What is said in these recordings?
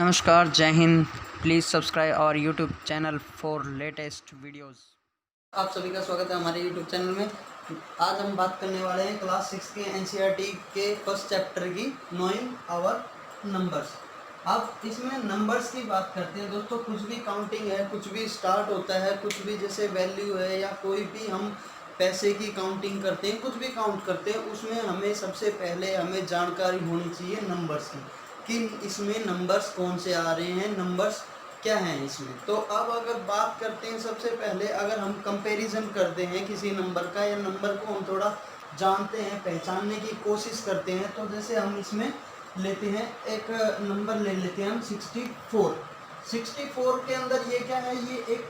नमस्कार, जय Hind. Please subscribe our YouTube channel for latest videos. आप सभी का स्वागत है हमारे यूट्यूब चैनल में। आज हम बात करने वाले हैं क्लास 6 के एनसीईआरटी के फर्स्ट चैप्टर की नोइंग आवर नंबर्स। अब इसमें नंबर्स की बात करते हैं दोस्तों। कुछ भी काउंटिंग है, कुछ भी स्टार्ट होता है, कुछ भी जैसे वैल्यू है या कोई भी हम पैसे की काउंटिंग करते हैं, कुछ भी काउंट करते हैं, उसमें हमें सबसे पहले हमें जानकारी होनी चाहिए नंबर्स की कि इसमें नंबर्स कौन से आ रहे हैं, नंबर्स क्या हैं इसमें। तो अब अगर बात करते हैं, सबसे पहले अगर हम कंपैरिजन करते हैं किसी नंबर का या नंबर को हम थोड़ा जानते हैं, पहचानने की कोशिश करते हैं, तो जैसे हम इसमें लेते हैं एक नंबर ले लेते हैं हम 64। 64 के अंदर ये क्या है, ये एक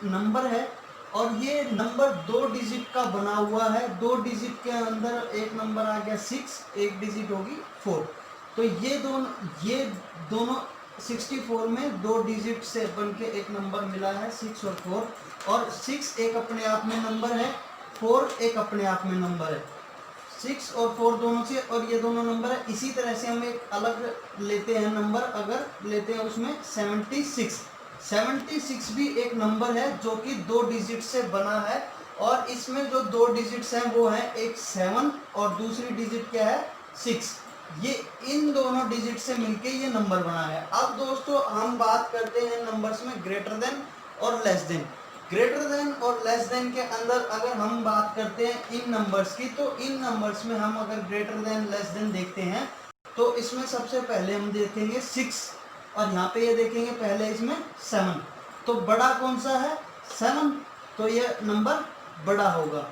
नंबर है और ये नंबर 2 डिजिट का बना हुआ है। 2 डिजिट के अंदर एक नंबर आ गया 6, एक डिजिट होगी 4। तो ये दोनों 64 में 2 डिजिट से बन के एक नंबर मिला है 6 और 4। और 6 एक अपने आप में नंबर है, 4 एक अपने आप में नंबर है। 6 और 4 दोनों से, और ये दोनों नंबर है। इसी तरह से हम एक अलग लेते हैं नंबर, अगर लेते हैं उसमें 76। 76 भी एक नंबर है जो कि 2 डिजिट से बना है। और इसमें जो 2 डिजिट्स हैं वो है एक 7 और दूसरी डिजिट क्या है 6। ये इन दोनों डिजिट से मिलके ये नंबर बना है। अब दोस्तों हम बात करते हैं नंबर्स में ग्रेटर देन और लेस देन। ग्रेटर देन और लेस देन के अंदर अगर हम बात करते हैं इन नंबर्स की, तो इन नंबर्स में हम अगर ग्रेटर देन लेस देन देखते हैं तो इसमें सबसे पहले हम देखेंगे 6 और यहाँ पे ये देखेंगे पहले इसमें 7। तो बड़ा कौन सा है 7, तो ये नंबर बड़ा होगा।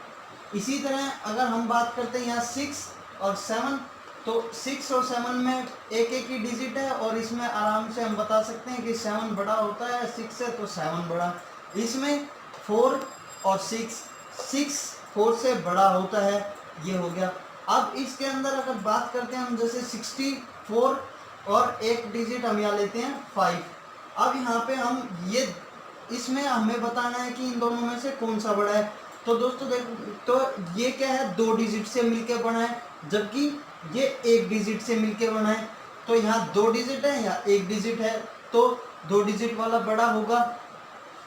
इसी तरह अगर हम बात करते हैं यहाँ 6 और 7, तो 6 और 7 में एक एक ही डिजिट है और इसमें आराम से हम बता सकते हैं कि 7 बड़ा होता है 6 से, तो 7 बड़ा। इसमें 4 और 6 4 से बड़ा होता है, ये हो गया। अब इसके अंदर अगर बात करते हैं हम, जैसे 64 और एक डिजिट हम यहाँ लेते हैं 5। अब यहाँ पे हम ये इसमें हमें बताना है कि इन दोनों में से कौन सा बड़ा है। तो दोस्तों तो ये क्या है 2 डिजिट से मिलके बना है, जबकि ये एक डिजिट से मिलके बना है। तो यहाँ 2 डिजिट है, यहाँ एक डिजिट है, तो 2 डिजिट वाला बड़ा होगा।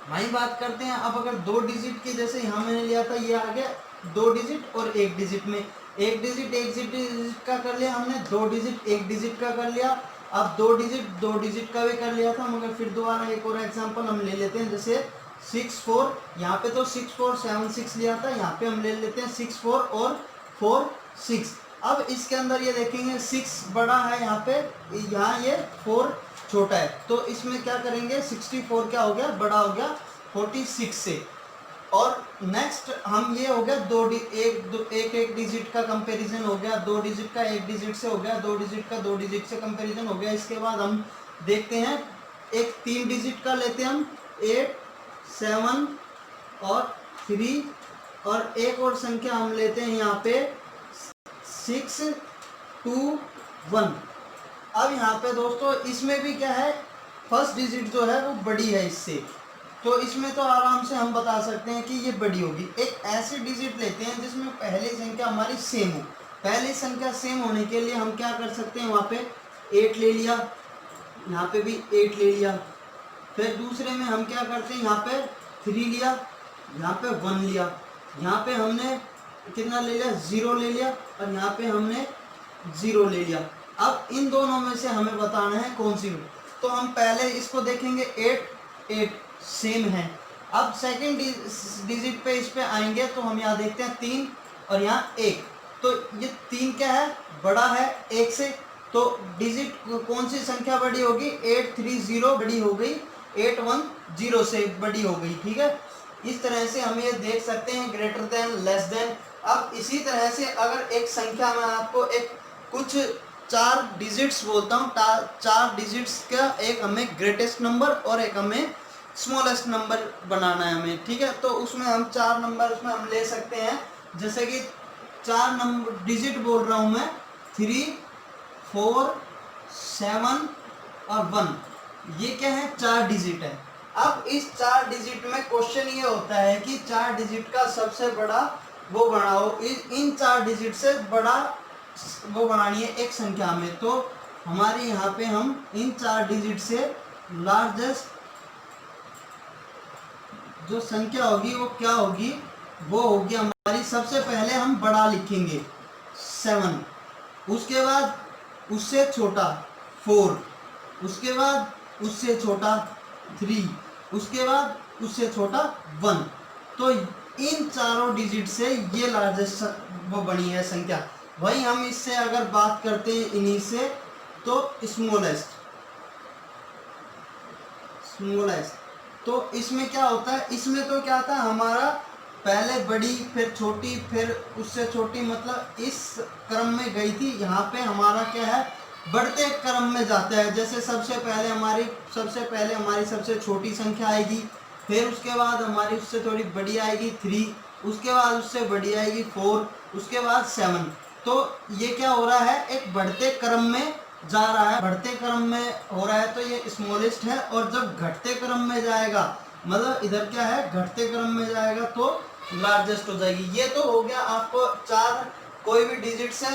वही बात करते हैं अब अगर 2 डिजिट की, जैसे यहाँ मैंने लिया था, ये आ गया 2 डिजिट और एक डिजिट में, एक डिजिट का कर लिया हमने, 2 डिजिट एक डिजिट का कर लिया। अब 2 डिजिट का भी कर लिया था, मगर फिर दोबारा एक और एग्जांपल हम ले लेते हैं, जैसे 64। यहाँ पे तो 6 4 7 6 लिया था, यहाँ पे हम ले लेते हैं 6 4 और 4 6। अब इसके अंदर ये देखेंगे 6 बड़ा है यहाँ पे, यहाँ ये 4 छोटा है, तो इसमें क्या करेंगे 64 क्या हो गया बड़ा हो गया 46 से। और नेक्स्ट हम ये हो गया एक डिजिट का कंपैरिजन हो गया, 2 डिजिट का एक डिजिट से हो गया, 2 डिजिट का 2 डिजिट से कंपैरिजन हो गया। इसके बाद हम देखते हैं एक 3 डिजिट का लेते हैं हम, 8 7 और 3, और एक और संख्या हम लेते हैं यहाँ पे 6 2 1। अब यहाँ पे दोस्तों इसमें भी क्या है, फर्स्ट डिजिट जो है वो बड़ी है इससे, तो इसमें तो आराम से हम बता सकते हैं कि ये बड़ी होगी। एक ऐसी डिजिट लेते हैं जिसमें पहली संख्या हमारी सेम हो। पहली संख्या सेम होने के लिए हम क्या कर सकते हैं, वहाँ पे 8 ले लिया, यहाँ पे भी 8 ले लिया। फिर दूसरे में हम क्या करते हैं, यहाँ पे 3 लिया, यहाँ पे 1 लिया, यहाँ पे हमने कितना ले लिया 0 ले लिया, और यहाँ पे हमने 0 ले लिया। अब इन दोनों में से हमें बताना है कौन सी। तो हम पहले इसको देखेंगे 8 8 सेम है। अब सेकंड डिजिट पे इस पे आएंगे तो हम यहाँ देखते हैं 3 और यहाँ 1। तो ये 3 क्या है बड़ा है 1 से, तो डिजिट कौन सी संख्या बड़ी होगी 830 बड़ी हो गई, 810 से बड़ी हो गई। ठीक है, इस तरह से हम ये देख सकते हैं ग्रेटर देन लेस देन। अब इसी तरह से अगर एक संख्या में आपको एक कुछ 4 डिजिट्स बोलता हूँ, 4 डिजिट्स का एक हमें ग्रेटेस्ट नंबर और एक हमें स्मॉलेस्ट नंबर बनाना है हमें। ठीक है, तो उसमें हम 4 नंबर उसमें हम ले सकते हैं, जैसे कि 4 नंबर डिजिट बोल रहा हूँ मैं, 3 4 7 और 1। ये क्या है 4 डिजिट है। अब इस 4 डिजिट में क्वेश्चन ये होता है कि 4 डिजिट का सबसे बड़ा वो बनाओ, इन 4 डिजिट से बड़ा वो बनानी है एक संख्या में। तो हमारे यहाँ पे हम इन 4 डिजिट से लार्जेस्ट जो संख्या होगी वो क्या होगी, वो होगी हमारी, सबसे पहले हम बड़ा लिखेंगे 7, उसके बाद उससे छोटा 4, उसके बाद उससे छोटा 3, उसके बाद उससे छोटा 1। तो इन चारों डिजिट से ये लार्जेस्ट वो बनी है संख्या। वही हम इससे अगर बात करते हैं इन्हीं से, तो स्मॉलेस्ट तो इसमें क्या होता है, इसमें तो क्या था हमारा पहले बड़ी फिर छोटी फिर उससे छोटी, मतलब इस क्रम में गई थी। यहाँ पे हमारा क्या है, बढ़ते क्रम में जाता है। जैसे सबसे पहले हमारी सबसे छोटी संख्या आएगी, फिर उसके बाद हमारी उससे थोड़ी बड़ी आएगी 3, उसके बाद उससे बड़ी आएगी 4, उसके बाद 7। तो ये क्या हो रहा है, एक बढ़ते क्रम में जा रहा है, बढ़ते क्रम में हो रहा है, तो ये स्मॉलेस्ट है। और जब घटते क्रम में जाएगा, मतलब इधर क्या है, घटते क्रम में जाएगा तो लार्जेस्ट हो जाएगी। ये तो हो गया आपको 4 कोई भी डिजिट से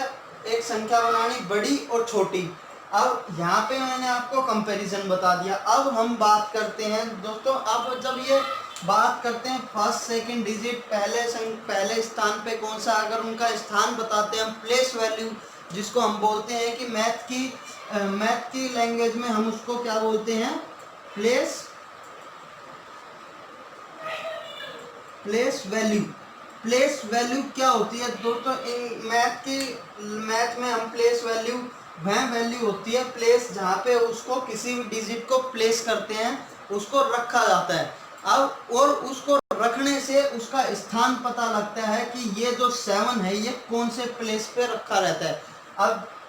एक संख्या बनानी, बड़ी और छोटी। अब यहाँ पे मैंने आपको कंपैरिजन बता दिया। अब हम बात करते हैं दोस्तों, अब जब ये बात करते हैं फर्स्ट सेकंड डिजिट पहले स्थान पे कौन सा, अगर उनका स्थान बताते हैं हम प्लेस वैल्यू, जिसको हम बोलते हैं कि मैथ की लैंग्वेज में हम उसको क्या बोलते हैं, प्लेस वैल्यू क्या होती है दोस्तों, मैथ में हम प्लेस वैल्यू, वह वैल्यू होती है प्लेस, जहाँ पे उसको किसी भी डिजिट को प्लेस करते हैं, उसको रखा जाता है। अब और उसको रखने से उसका स्थान पता लगता है कि ये जो 7 है ये कौन से प्लेस पे रखा रहता है।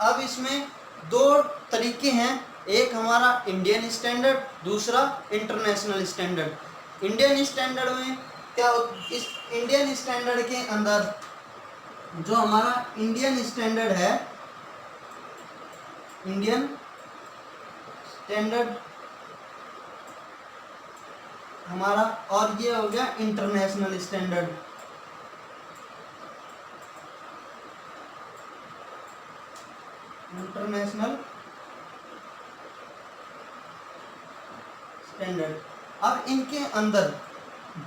अब इसमें 2 तरीके हैं, एक हमारा इंडियन स्टैंडर्ड, दूसरा इंटरनेशनल स्टैंडर्ड। इंडियन स्टैंडर्ड में क्या, इस इंडियन स्टैंडर्ड के अंदर जो हमारा इंडियन स्टैंडर्ड है, इंडियन स्टैंडर्ड हमारा, और ये हो गया इंटरनेशनल स्टैंडर्ड। International standard. अब इनके अंदर,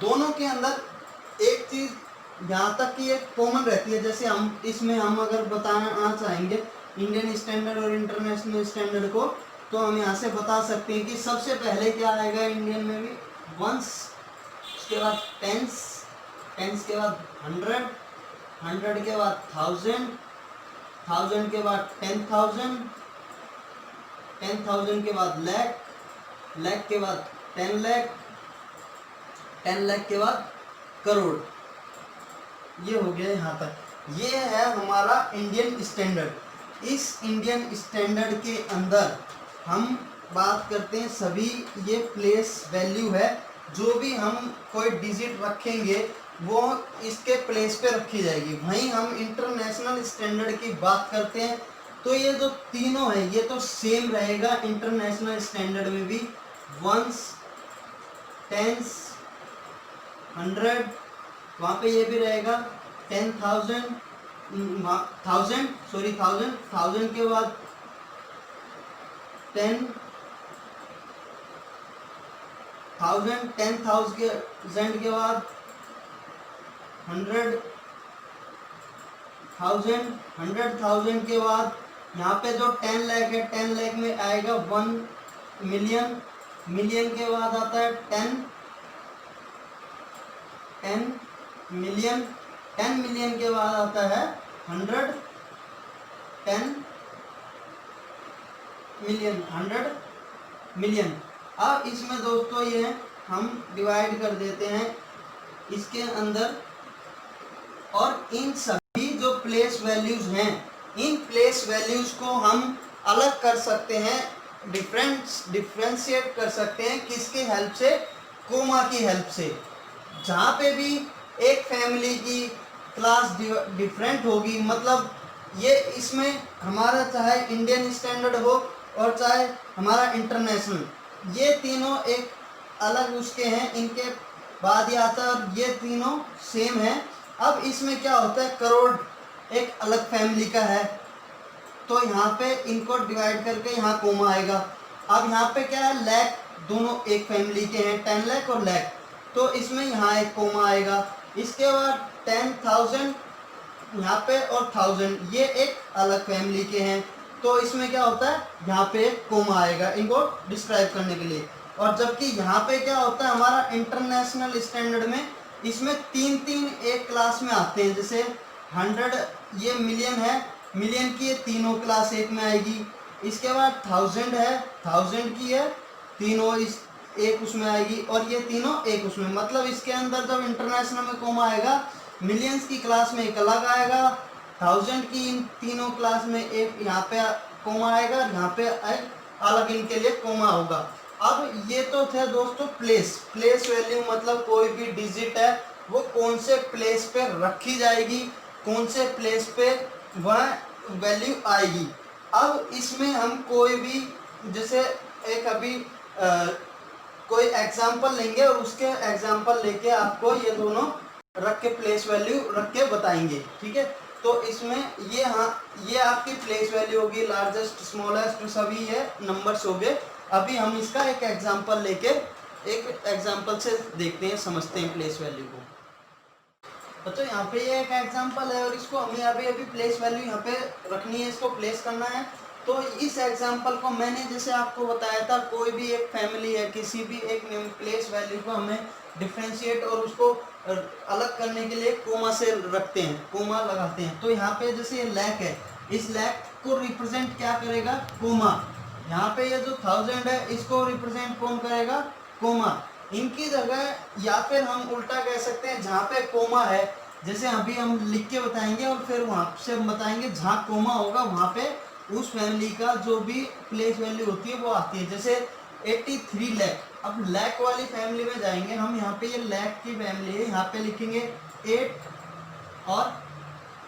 दोनों के अंदर एक चीज यहाँ तक कि एक कॉमन रहती है। जैसे हम इसमें हम अगर बताना चाहेंगे इंडियन स्टैंडर्ड और इंटरनेशनल स्टैंडर्ड को, तो हम यहाँ से बता सकते हैं कि सबसे पहले क्या आएगा इंडियन में भी, वंस, उसके बाद टेंस के बाद 100 के बाद 1000 के बाद 10,000 के बाद लाख के बाद 10 लाख, 10 लाख के बाद करोड़। ये हो गया यहाँ तक। ये है हमारा इंडियन स्टैंडर्ड। इस इंडियन स्टैंडर्ड के अंदर हम बात करते हैं सभी, ये प्लेस वैल्यू है, जो भी हम कोई डिजिट रखेंगे वो इसके प्लेस पे रखी जाएगी। वहीं हम इंटरनेशनल स्टैंडर्ड की बात करते हैं तो ये जो तीनों है ये तो सेम रहेगा इंटरनेशनल स्टैंडर्ड में भी, वंस, टेंस, 100, वहाँ पे ये भी रहेगा 10,000, 1000 के बाद 10,000 के बाद 100,000 के बाद यहाँ पे जो 10 लाख है, 10 लाख में आएगा 1 मिलियन, मिलियन के बाद आता है 10 मिलियन, 10 मिलियन के बाद आता है 100 मिलियन। अब इसमें दोस्तों ये हम डिवाइड कर देते हैं इसके अंदर, और इन सभी जो प्लेस वैल्यूज हैं, इन प्लेस वैल्यूज को हम अलग कर सकते हैं, डिफ्रेंशिएट कर सकते हैं, किसके हेल्प से, कोमा की हेल्प से। जहाँ पे भी एक फैमिली की क्लास डिफरेंट होगी, मतलब ये इसमें हमारा चाहे इंडियन स्टैंडर्ड हो और चाहे हमारा इंटरनेशनल, ये तीनों एक अलग उसके हैं, इनके बाद ही आता है, और ये तीनों सेम है। अब इसमें क्या होता है, करोड़ एक अलग फैमिली का है, तो यहाँ पे इनको डिवाइड करके यहाँ कोमा आएगा। अब यहाँ पे क्या है, लाख, दोनों एक फैमिली के हैं, 10 लाख और लाख, तो इसमें यहाँ एक कोमा आएगा। इसके बाद 10,000 यहाँ पे और 1000 ये एक अलग फैमिली के हैं, तो इसमें क्या होता है, यहाँ पे एक कोमा आएगा इनको डिस्क्राइब करने के लिए। और जबकि यहाँ पे क्या होता है, हमारा इंटरनेशनल स्टैंडर्ड में इसमें 3 एक क्लास में आते हैं। जैसे 100 ये मिलियन है, मिलियन की ये तीनों क्लास एक में आएगी। इसके बाद 1000 है, 1000 की है तीनों इस एक उसमें आएगी, और ये तीनों एक उसमें। मतलब इसके अंदर जब इंटरनेशनल में कोमा आएगा, मिलियंस की क्लास में एक अलग आएगा, 1000 की इन तीनों क्लास में एक यहाँ पे कोमा आएगा, यहाँ पे एक अलग इनके लिए कोमा होगा। अब ये तो थे दोस्तों प्लेस वैल्यू, मतलब कोई भी डिजिट है वो कौन से प्लेस पे रखी जाएगी, कौन से प्लेस पे वह वैल्यू आएगी। अब इसमें हम कोई भी, जैसे एक अभी कोई एग्जांपल लेंगे और उसके एग्जांपल लेके आपको ये दोनों रख के प्लेस वैल्यू रख के बताएंगे, ठीक है। तो इसमें ये, हाँ, ये आपकी प्लेस वैल्यू होगी, लार्जेस्ट स्मॉलेस्ट सभी ये नंबर्स हो गए। अभी हम इसका एक एग्जांपल लेके एक एग्जांपल से देखते हैं, समझते हैं प्लेस वैल्यू को। तो यहाँ पे ये एक एग्जांपल है और इसको हमें अभी प्लेस वैल्यू यहाँ पे रखनी है, इसको प्लेस करना है। तो इस एग्जांपल को मैंने जैसे आपको बताया था, कोई भी एक फैमिली है, किसी भी एक प्लेस वैल्यू को हमें डिफ्रेंशिएट और उसको अलग करने के लिए कोमा से रखते हैं, कोमा लगाते हैं। तो यहाँ पे जैसे ये लाख है, इस लाख को रिप्रेजेंट क्या करेगा, कोमा। यहाँ पे ये जो 1000 है इसको रिप्रेजेंट कौन करेगा, कोमा। इनकी जगह, या फिर हम उल्टा कह सकते हैं, जहाँ पे कोमा है, जैसे अभी हम लिख के बताएंगे और फिर वहाँ से हम बताएंगे जहाँ कोमा होगा वहाँ पे उस फैमिली का जो भी प्लेस वैल्यू होती है वो आती है। जैसे 83 लाख, अब लाख वाली फैमिली में जाएंगे हम, यहाँ पे ये लाख की फैमिली है, यहाँ पे लिखेंगे 8 और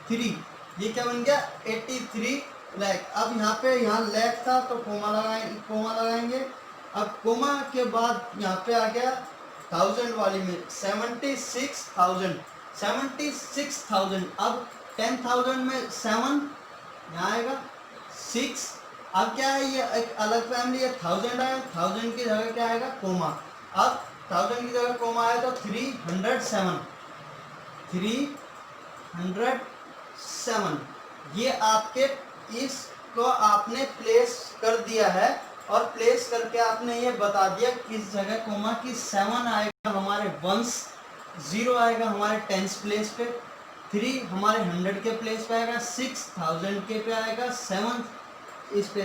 3, ये क्या बन गया 83 लाख। अब यहाँ पे यहाँ लाख था तो कोमा लगाएंगे। अब कोमा के बाद यहाँ पे आ गया 1000 वाली में 76,000। अब 10,000 में 7 यहाँ आएगा, 6। अब क्या है, ये एक अलग फैमिली है, 1000 आया, 1000 की जगह क्या आएगा, कोमा। अब 1000 की जगह कोमा आया तो 307। ये आपके, इसको आपने प्लेस कर दिया है और प्लेस करके आपने ये बता दिया किस जगह कोमा की। 7 आएगा हमारे वंस, 0 आएगा हमारे टेंस प्लेस पे, 3 हमारे 100 के प्लेस पे आएगा, 6000 के पे आएगा, 7 इस पे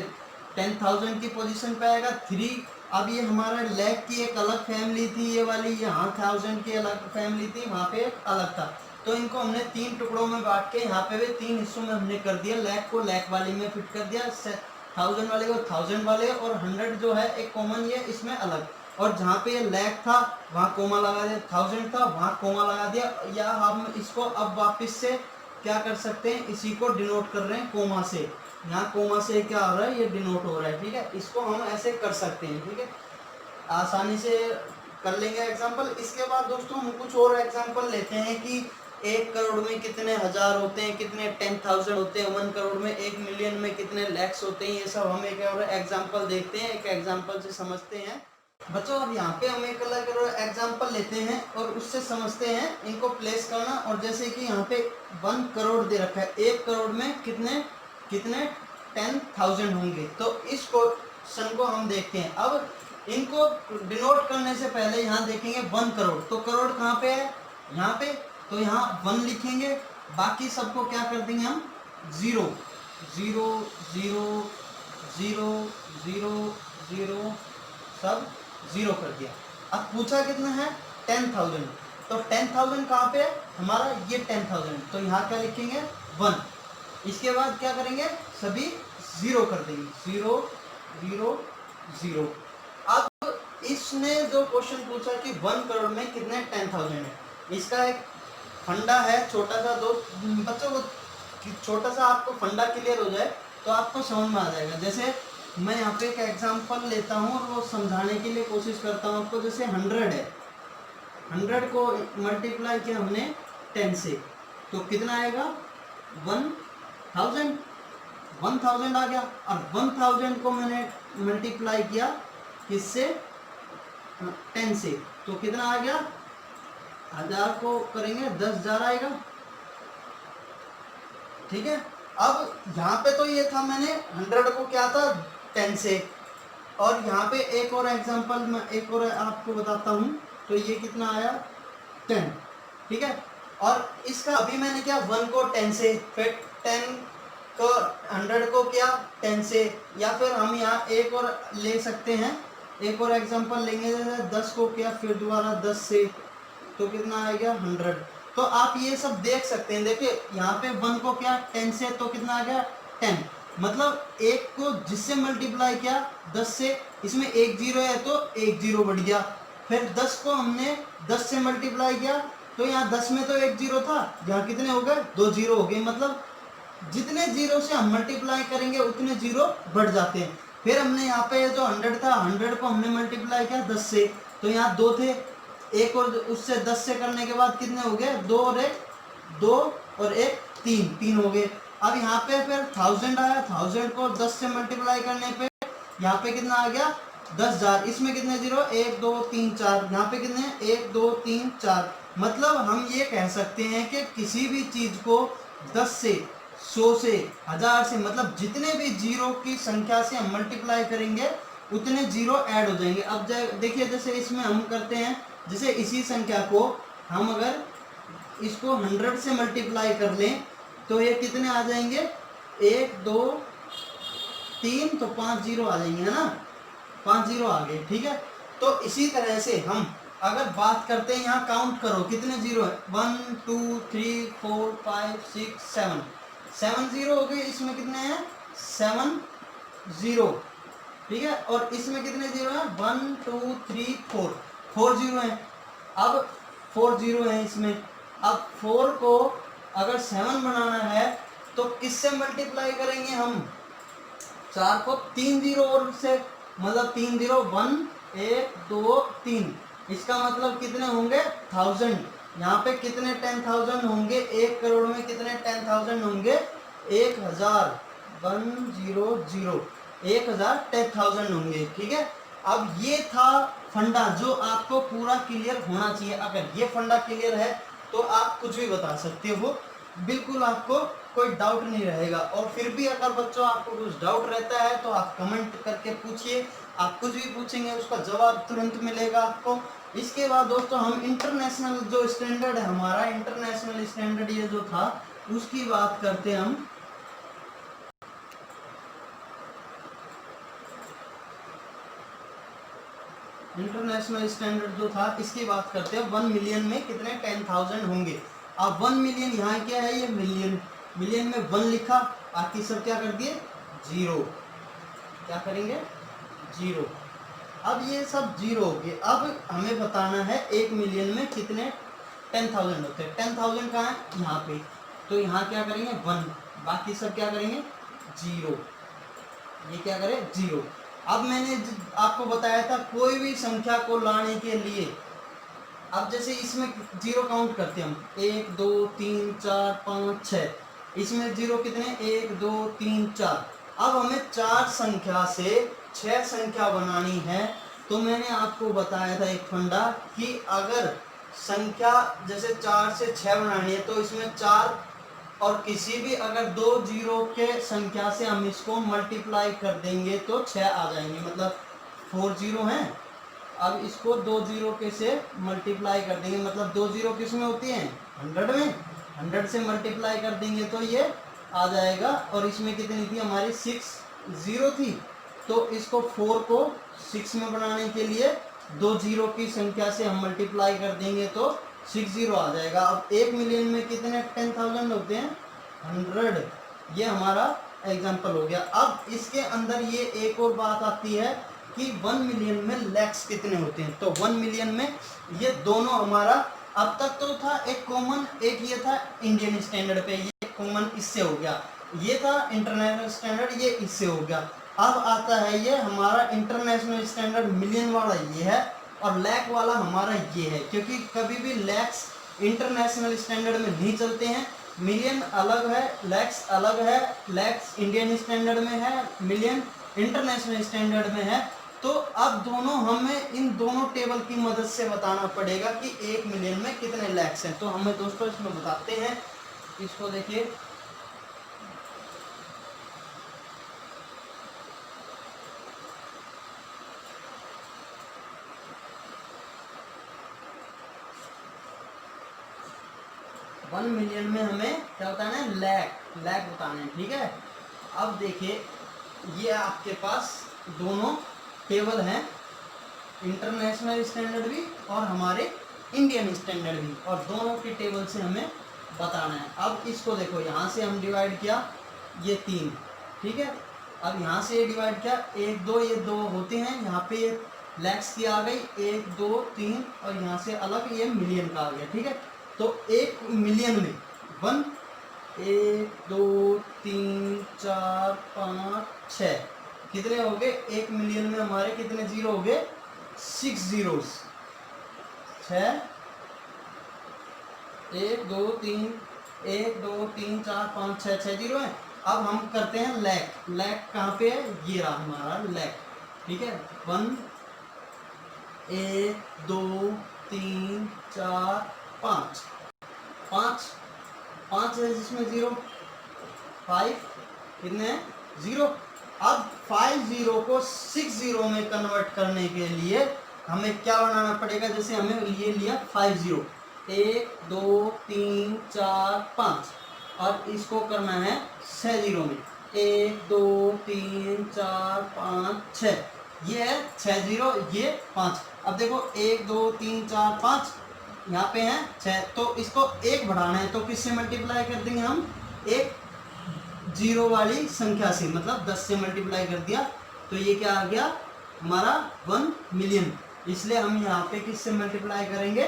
10,000 की पोजीशन पे आएगा, 3। अब ये हमारा लाख की एक अलग फैमिली थी, ये वाली, यहाँ 1000 की अलग फैमिली थी, वहाँ पे एक अलग था। तो इनको हमने 3 टुकड़ों में बांट के यहाँ पे भी 3 हिस्सों में हमने कर दिया। लाख को लाख वाली में फिट कर दिया, 1000 वाले को 1000 वाले, और 100 जो है एक कॉमन ये इसमें अलग। और जहाँ पे ये लाख था वहाँ कोमा लगा दिया, 1000 था वहाँ कोमा लगा दिया। या हम इसको अब वापस से क्या कर सकते हैं, इसी को डिनोट कर रहे हैं कोमा से। यहाँ कोमा से क्या हो रहा है, ये डिनोट हो रहा है, ठीक है। इसको हम ऐसे कर सकते हैं, ठीक है, आसानी से कर लेंगे एग्जाम्पल। इसके बाद दोस्तों हम कुछ और एग्जाम्पल लेते हैं कि 1 करोड़ में कितने हज़ार होते हैं, कितने 10,000 होते हैं, 1 करोड़ में, 1 मिलियन में कितने लैक्स होते हैं। ये सब हम एक और एग्जाम्पल देखते हैं, एक एग्जाम्पल से समझते हैं बच्चों। अब यहाँ पे हम एक अलग एग्जाम्पल लेते हैं और उससे समझते हैं इनको प्लेस करना। और जैसे कि यहाँ पे 1 करोड़ दे रखा है, 1 करोड़ में कितने 10,000 होंगे। तो इस क्वेश्चन को हम देखते हैं। अब इनको डिनोट करने से पहले यहाँ देखेंगे 1 करोड़, तो करोड़ कहाँ पे है, यहाँ पे, तो यहाँ 1 लिखेंगे, बाकी सबको क्या कर देंगे हम 0 0 0 0 0 0 सब 0 कर दिया। अब पूछा कितना है 10,000, तो 10,000 कहाँ पे है हमारा, ये 10,000, तो यहाँ क्या लिखेंगे 1। इसके बाद क्या करेंगे, सभी 0 कर देंगे, 0 0 0। अब इसने जो क्वेश्चन पूछा कि 1 करोड़ में कितने 10,000 है, इसका एक फंडा है छोटा सा। दो बच्चों को छोटा सा आपको फंडा क्लियर हो जाए तो आपको समझ में आ जाएगा। जैसे मैं यहाँ पे एक एग्जांपल लेता हूँ और वो समझाने के लिए कोशिश करता हूँ आपको। जैसे 100 है, 100 को मल्टीप्लाई किया हमने 10 से, तो कितना आएगा 1000। 1000 आ गया। और 1000 को मैंने मल्टीप्लाई किया किससे, 10 से, तो कितना आ गया, 1000 को करेंगे 10,000 आएगा। ठीक है, अब यहाँ पे तो ये था, मैंने 100 को क्या था 10 से, और यहाँ पे एक और एग्जांपल मैं एक और आपको बताता हूँ, तो ये कितना आया 10। ठीक है, और इसका अभी मैंने क्या 1 को 10 से, फिर 10 को 100 को क्या 10 से, या फिर हम यहाँ एक और ले सकते हैं, एक और एग्जांपल लेंगे, जैसे 10 को क्या फिर दोबारा 10 से, तो कितना आएगा 100। तो आप ये सब देख सकते हैं, देखिए यहाँ पे 1 को क्या 10 से, तो कितना आ गया 10, मतलब एक को जिससे मल्टीप्लाई किया 10 से, इसमें एक जीरो है तो एक जीरो बढ़ गया। फिर 10 को हमने 10 से मल्टीप्लाई किया, तो यहाँ 10 में तो एक जीरो था, यहाँ कितने हो गए 2 जीरो हो गए, मतलब जितने जीरो से हम मल्टीप्लाई करेंगे उतने जीरो बढ़ जाते हैं। फिर हमने यहाँ पे जो 100 था, 100 को हमने मल्टीप्लाई किया 10 से, तो यहाँ 2 थे, एक और उससे 10 से करने के बाद कितने हो गए 2 और 1 2 और 1 3 हो गए। अब यहाँ पे फिर 1000 आया, 1000 को 10 से मल्टीप्लाई करने पे यहाँ पे कितना आ गया 10,000, इसमें कितने जीरो 1 2 3 4, यहाँ पे कितने 1 2 3 4। मतलब हम ये कह सकते हैं कि किसी भी चीज को 10 से 100 से 1000 से, मतलब जितने भी जीरो की संख्या से हम मल्टीप्लाई करेंगे उतने जीरो ऐड हो जाएंगे। अब देखिए जैसे इसमें हम करते हैं, जैसे इसी संख्या को हम अगर इसको 100 से मल्टीप्लाई कर लें तो ये कितने आ जाएंगे 1 2 3, तो 5 जीरो आ जाएंगे, है ना, 5 जीरो आ गए। ठीक है, तो इसी तरह से हम अगर बात करते हैं, यहाँ काउंट करो कितने जीरो है 1 2 3 4 5 6 7 जीरो हो गए, इसमें कितने हैं 7 जीरो। ठीक है, और इसमें कितने जीरो है 1 2 3 4 जीरो है। अब 4 जीरो है इसमें, अब 4 को अगर 7 बनाना है तो किससे मल्टीप्लाई करेंगे हम, 4 को 3 जीरो और से, मतलब 3 जीरो 1 1 2 3, इसका मतलब कितने होंगे 1000। यहाँ पे कितने 10,000 होंगे, 1 करोड़ में कितने 10,000 होंगे 1000 1000 10,000 होंगे। ठीक है, अब ये था फंडा जो आपको पूरा क्लियर होना चाहिए। अगर ये फंडा क्लियर है तो आप कुछ भी बता सकते हो, बिल्कुल आपको कोई डाउट नहीं रहेगा। और फिर भी अगर बच्चों आपको कुछ डाउट रहता है तो आप कमेंट करके पूछिए, आप कुछ भी पूछेंगे उसका जवाब तुरंत मिलेगा आपको। इसके बाद दोस्तों हम इंटरनेशनल जो स्टैंडर्ड है हमारा, इंटरनेशनल स्टैंडर्ड ये जो था उसकी बात करते हैं हम। इंटरनेशनल स्टैंडर्ड जो था इसकी बात करते हैं। 1 मिलियन में कितने 10,000 होंगे। अब 1 मिलियन यहाँ क्या है, ये मिलियन, मिलियन में 1 लिखा, बाकी सब क्या कर दिए जीरो, क्या करेंगे जीरो। अब ये सब जीरो हो गए। अब हमें बताना है 1 मिलियन में कितने 10,000 होते हैं। 10,000 कहाँ है यहाँ पे, तो यहाँ क्या करेंगे 1, बाकी सब क्या करेंगे जीरो, ये क्या करें जीरो। अब मैंने आपको बताया था कोई भी संख्या को लाने के लिए, अब जैसे इसमें जीरो काउंट करते हैं हम 1 2 3 4 5 6, इसमें जीरो कितने 1 2 3 4। अब हमें 4 संख्या से 6 संख्या बनानी है, तो मैंने आपको बताया था एक फंडा कि अगर संख्या जैसे 4 से 6 बनानी है तो इसमें 4 और किसी भी अगर 2 जीरो के संख्या से हम इसको मल्टीप्लाई कर देंगे तो 6 आ जाएंगे, मतलब 4 जीरो हैं। अब इसको 2 जीरो के से मल्टीप्लाई कर देंगे, मतलब 2 जीरो किस में होती हैं 100 में, 100 से मल्टीप्लाई कर देंगे तो ये आ जाएगा। और इसमें कितनी थी हमारी 6 जीरो थी, तो इसको 4 को 6 में बनाने के लिए 2 जीरो की संख्या से हम मल्टीप्लाई कर देंगे तो 6 जीरो आ जाएगा। अब 1 मिलियन में कितने 10,000 होते हैं 100, ये हमारा एग्जाम्पल हो गया। अब इसके अंदर ये एक और बात आती है कि 1 मिलियन में लैक्स कितने होते हैं। तो 1 मिलियन में ये दोनों हमारा, अब तक तो था एक कॉमन, एक ये था इंडियन स्टैंडर्ड पे, ये कॉमन इससे हो गया, ये था इंटरनेशनल स्टैंडर्ड, ये इससे हो गया। अब आता है ये हमारा इंटरनेशनल स्टैंडर्ड मिलियन वाला ये है, और लैख वाला हमारा ये है, क्योंकि कभी भी लैक्स इंटरनेशनल स्टैंडर्ड में नहीं चलते हैं, मिलियन अलग है, लैक्स अलग है, लैक्स इंडियन स्टैंडर्ड में है, मिलियन इंटरनेशनल स्टैंडर्ड में है। तो अब दोनों हमें इन दोनों टेबल की मदद से बताना पड़ेगा कि 1 मिलियन में कितने लैक्स हैं। तो हमें दोस्तों इसमें बताते हैं, इसको देखिए। वन मिलियन में हमें क्या बताना है, लैख बताना है, ठीक है। अब देखिए ये आपके पास दोनों टेबल हैं, इंटरनेशनल स्टैंडर्ड भी और हमारे इंडियन स्टैंडर्ड भी, और दोनों के टेबल से हमें बताना है। अब इसको देखो, यहाँ से हम डिवाइड किया, ये 3, ठीक है। अब यहाँ से ये डिवाइड किया, 1 2, ये 2 होते हैं, यहाँ पे ये लैक्स की आ गई, 1 2 3, और यहाँ से अलग ये मिलियन का आ गया, ठीक है। तो 1 मिलियन में 1 1 2 3 4 5 6 कितने हो गए, 1 मिलियन में हमारे कितने जीरो हो गए, 6 जीरोस, 6 1 2 3 1 2 3 4 5 6 जीरो है। अब हम करते हैं लैख कहाँ पे है, ये रहा हमारा लैख, ठीक है। 1 1 2 3 4 5 5 है जिसमें 0, 5 कितने हैं, 0। अब 5 जीरो को 6 जीरो में कन्वर्ट करने के लिए हमें क्या बनाना पड़ेगा, जैसे हमें ये लिया 5 जीरो, 1 2 3 4 5, और इसको करना है 6 जीरो में, 1 2 3 4 5 6, ये है 6 जीरो, ये 5। अब देखो 1 2 3 4 5 यहाँ पे है 6, तो इसको 1 बढ़ाना है, तो किससे मल्टीप्लाई कर देंगे हम, एक जीरो वाली संख्या से, मतलब 10 से मल्टीप्लाई कर दिया, तो ये क्या आ गया हमारा 1 मिलियन। इसलिए हम यहाँ पे किससे मल्टीप्लाई करेंगे,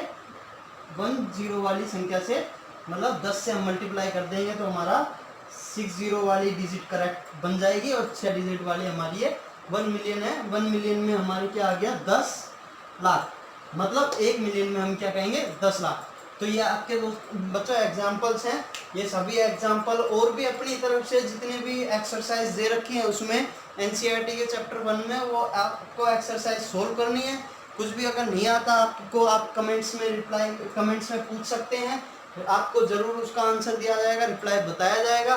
1 जीरो वाली संख्या से, मतलब 10 से हम मल्टीप्लाई कर देंगे तो हमारा 6 जीरो वाली डिजिट करेक्ट बन जाएगी, और 6 डिजिट वाली हमारी ये 1 मिलियन है। 1 मिलियन में हमारी क्या आ गया, 10 लाख, मतलब 1 मिलियन में हम क्या कहेंगे, 10 लाख। तो ये आपके बच्चों एग्जाम्पल्स हैं, ये सभी एग्जाम्पल और भी अपनी तरफ से जितने भी एक्सरसाइज दे रखी है उसमें एनसीईआरटी के चैप्टर 1 में, वो आपको एक्सरसाइज सोल्व करनी है। कुछ भी अगर नहीं आता आपको, आप कमेंट्स में पूछ सकते हैं, आपको ज़रूर उसका आंसर दिया जाएगा, रिप्लाई बताया जाएगा।